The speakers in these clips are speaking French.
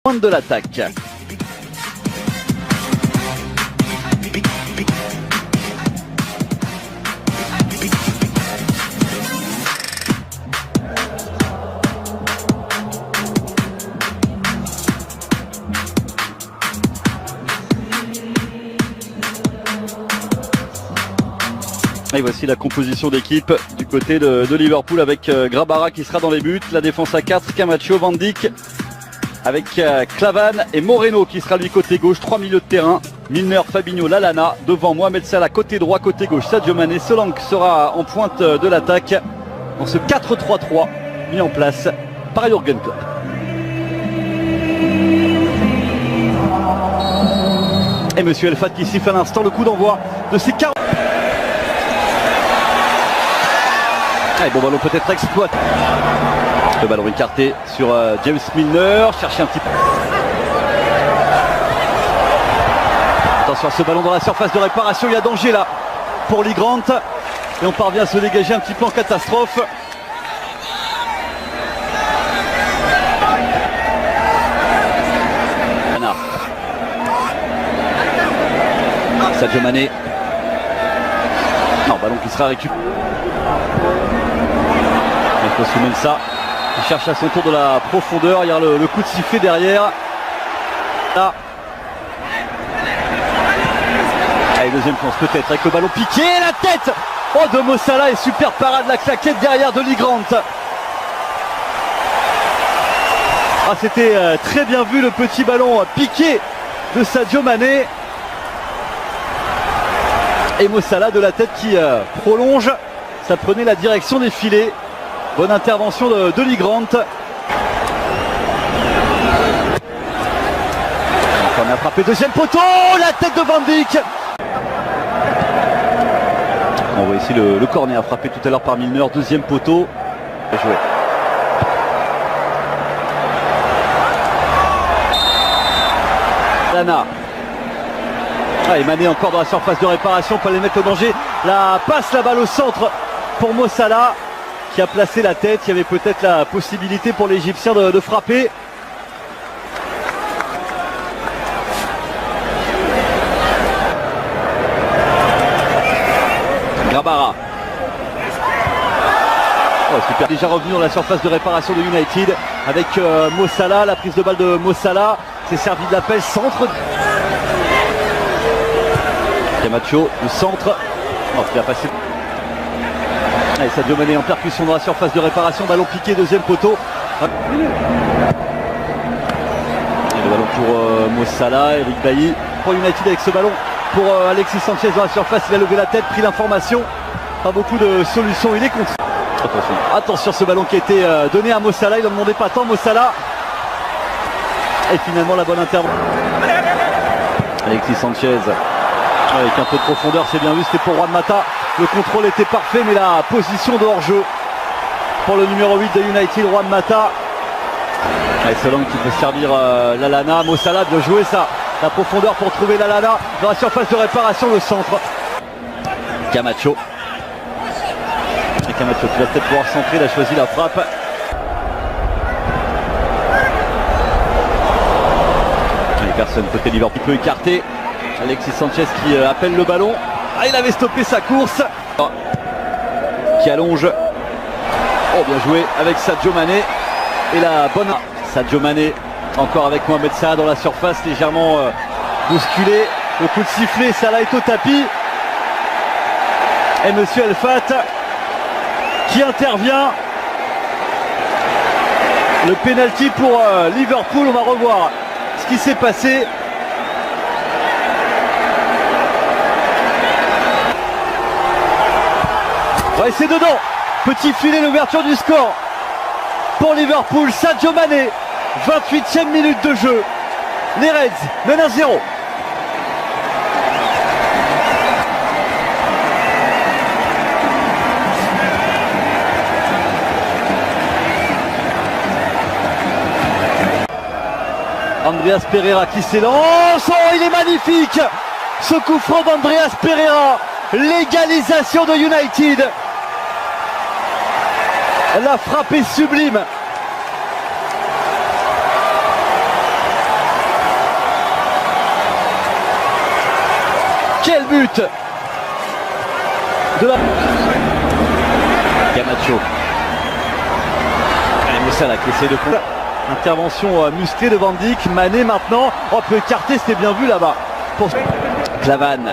Pointe de l'attaque. Et voici la composition d'équipe du côté de Liverpool avec Grabara qui sera dans les buts, la défense à 4, Camacho, Van Dijk, avec Klavan et Moreno qui sera lui côté gauche, 3 milieux de terrain, Milner, Fabinho, Lallana, devant Mohamed Salah côté droit, côté gauche Sadio Mané, Solanke sera en pointe de l'attaque dans ce 4-3-3 mis en place par Jürgen Klopp. Et Monsieur Elfat qui siffle à l'instant le coup d'envoi de ces 40. Allez, bon ballon peut-être exploité. Le ballon écarté sur James Milner, chercher un petit peu. Attention à ce ballon dans la surface de réparation, il y a danger là pour Lee Grant. Et on parvient à se dégager un petit peu en catastrophe. Sadio Mané. Non, ballon qui sera récupéré. Ça, il cherche à son tour de la profondeur, il y a le coup de sifflet derrière. Là. Allez, deuxième chance peut-être avec le ballon piqué, la tête de Mo Salah et super parade, la claquette derrière de Lee Grant. Ah, c'était très bien vu le petit ballon piqué de Sadio Mané. Et Mo Salah de la tête qui prolonge, ça prenait la direction des filets. Bonne intervention de Lee Grant. On a frappé deuxième poteau, la tête de Van Dijk. On voit ici le corner frappé tout à l'heure par Milner, deuxième poteau. Bien joué. Lallana. Ah, et Mané encore dans la surface de réparation pour les mettre au danger. La passe, la balle au centre pour Mo Salah, qui a placé la tête. Il y avait peut-être la possibilité pour l'Égyptien de frapper. Grabara. Oh, super. Déjà revenu dans la surface de réparation de United avec Mo Salah. La prise de balle de Mo Salah. C'est servi de l'appel centre. Camacho, le centre. Oh, il a passé. Allez, Sadio Mané en percussion dans la surface de réparation, ballon piqué, deuxième poteau. Et le ballon pour Mo Salah, Eric Bailly pour United avec ce ballon pour Alexis Sanchez dans la surface, il a levé la tête, pris l'information. Pas beaucoup de solutions, il est contre. Attention ce ballon qui a été donné à Mo Salah, il n'en demandait pas tant Mo Salah. Et finalement la bonne intervention. Alexis Sanchez. Avec un peu de profondeur, c'est bien vu, c'était pour Juan Mata. Le contrôle était parfait, mais la position de hors-jeu pour le numéro 8 de United, Juan Mata. Et Solanke qui peut servir Lallana. Mo Salah, bien joué ça. La profondeur pour trouver Lallana dans la surface de réparation, le centre. Camacho. Et Camacho qui va peut-être pouvoir centrer, il a choisi la frappe. Et personne côté Liverpool peut écarter. Alexis Sanchez qui appelle le ballon. Ah, il avait stoppé sa course. Qui allonge. Oh, bien joué avec Sadio Mané. Et la bonne Sadio Mané encore avec Mohamed Salah dans la surface, légèrement bousculé. Le coup de sifflet, Salah est au tapis. Et Monsieur Elfat qui intervient. Le penalty pour Liverpool. On va revoir ce qui s'est passé. Ouais, c'est dedans. Petit filet, l'ouverture du score pour Liverpool. Sadio Mané, 28e minute de jeu. Les Reds mènent 1-0. Andreas Pereira qui s'élance. Oh, il est magnifique. Ce coup franc d'Andreas Pereira. L'égalisation de United. La frappe est sublime. Quel but de la Camacho. Allez, Mossala qui essaie de prendre. Intervention musclée de Van Dijk. Mané maintenant. Oh, peut écarter, c'était bien vu là-bas. Pour Clavan.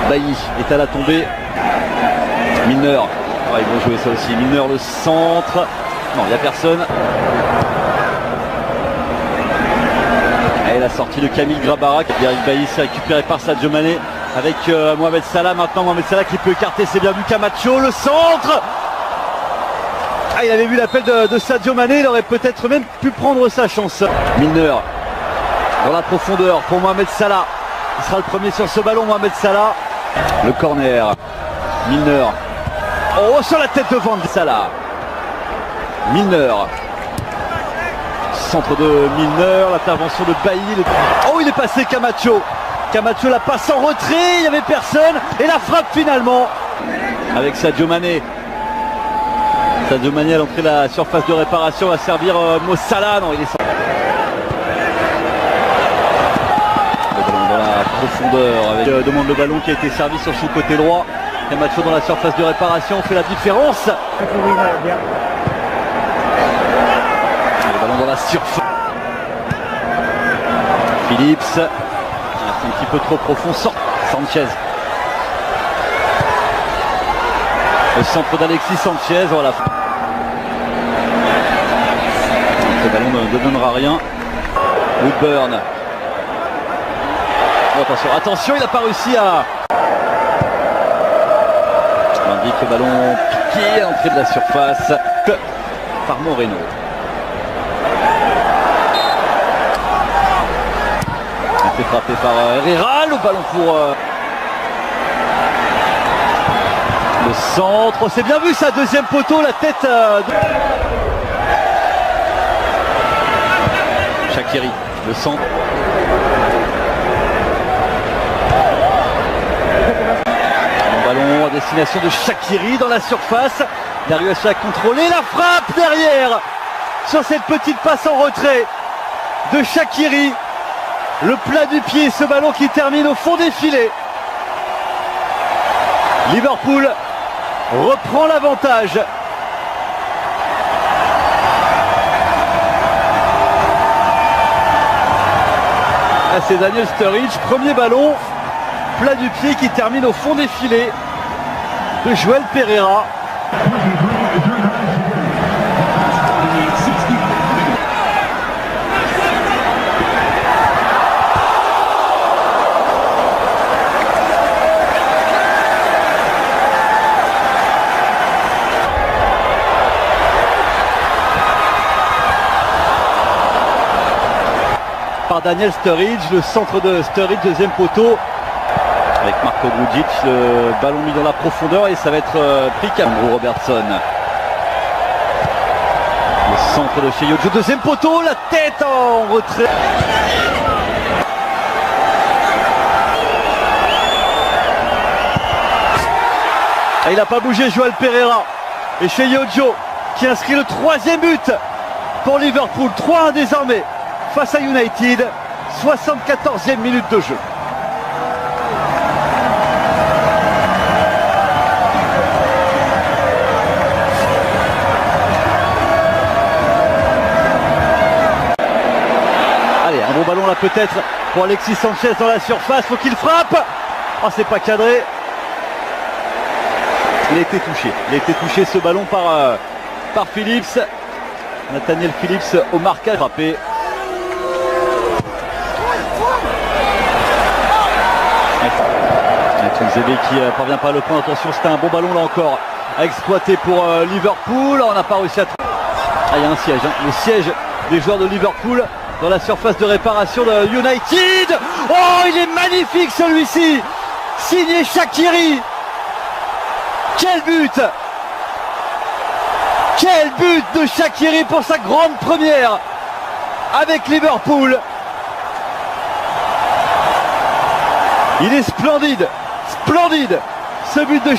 Bailly est à la tombée. Milner. Oh, ils vont jouer ça aussi. Milner le centre. Non, il n'y a personne. Et la sortie de Camille Grabara. Eric Bailly s'est récupéré par Sadio Mané avec Mohamed Salah. Maintenant Mohamed Salah qui peut écarter, c'est bien vu. Camacho, le centre. Ah, il avait vu l'appel de Sadio Mané, il aurait peut-être même pu prendre sa chance. Milner dans la profondeur pour Mohamed Salah. Il sera le premier sur ce ballon, Mohamed Salah. Le corner. Milner. Oh, sur la tête de Van Dijk. Salah. Milner. Centre de Milner, l'intervention de Bailly. Oh, il est passé Camacho. Camacho la passe en retrait, il n'y avait personne. Et la frappe finalement avec Sadio Mané. Sadio Mané à l'entrée de la surface de réparation va servir Mossala. Non, il est sans. Le ballon dans la profondeur avec demande le ballon qui a été servi sur son côté droit. Camacho dans la surface de réparation fait la différence. Le ballon dans la surface. Phillips. C'est un petit peu trop profond. Sort Sanchez. Le centre d'Alexis Sanchez. Voilà. Le ballon ne donnera rien. Woodburn. Oh, attention, attention, il n'a pas réussi à. On indique le ballon piqué à l'entrée de la surface par Moreno. Il est frappé par Herrera. Le ballon pour le centre. C'est bien vu ça, deuxième poteau, la tête de Shaqiri. Le centre. Un ballon à destination de Shaqiri dans la surface. Il a réussi à contrôler la frappe derrière sur cette petite passe en retrait de Shaqiri. Le plat du pied, ce ballon qui termine au fond des filets. Liverpool reprend l'avantage. Ah, c'est Daniel Sturridge, premier ballon, plat du pied qui termine au fond des filets de Joël Pereira. Par Daniel Sturridge, le centre de Sturridge, deuxième poteau avec Marco Grujic, le ballon mis dans la profondeur et ça va être pris Andrew Robertson. Le centre de Cheyojo, deuxième poteau, la tête en retrait. Et il n'a pas bougé Joël Pereira. Et Cheyojo qui inscrit le troisième but pour Liverpool, 3-1 désormais face à United, 74e minute de jeu. Allez, un bon ballon là peut-être pour Alexis Sanchez dans la surface, faut qu'il frappe. Oh, c'est pas cadré. Il a été touché ce ballon par Phillips. Nathaniel Phillips au marquage frappé. Zébé qui parvient pas à le prendre. Attention, c'était un bon ballon là encore à exploiter pour Liverpool. On n'a pas réussi à. Ah, il y a un siège, hein. Le siège des joueurs de Liverpool dans la surface de réparation de United. Oh, il est magnifique celui-ci, signé Shaqiri. Quel but! Quel but de Shaqiri pour sa grande première avec Liverpool. Il est splendide, ce but de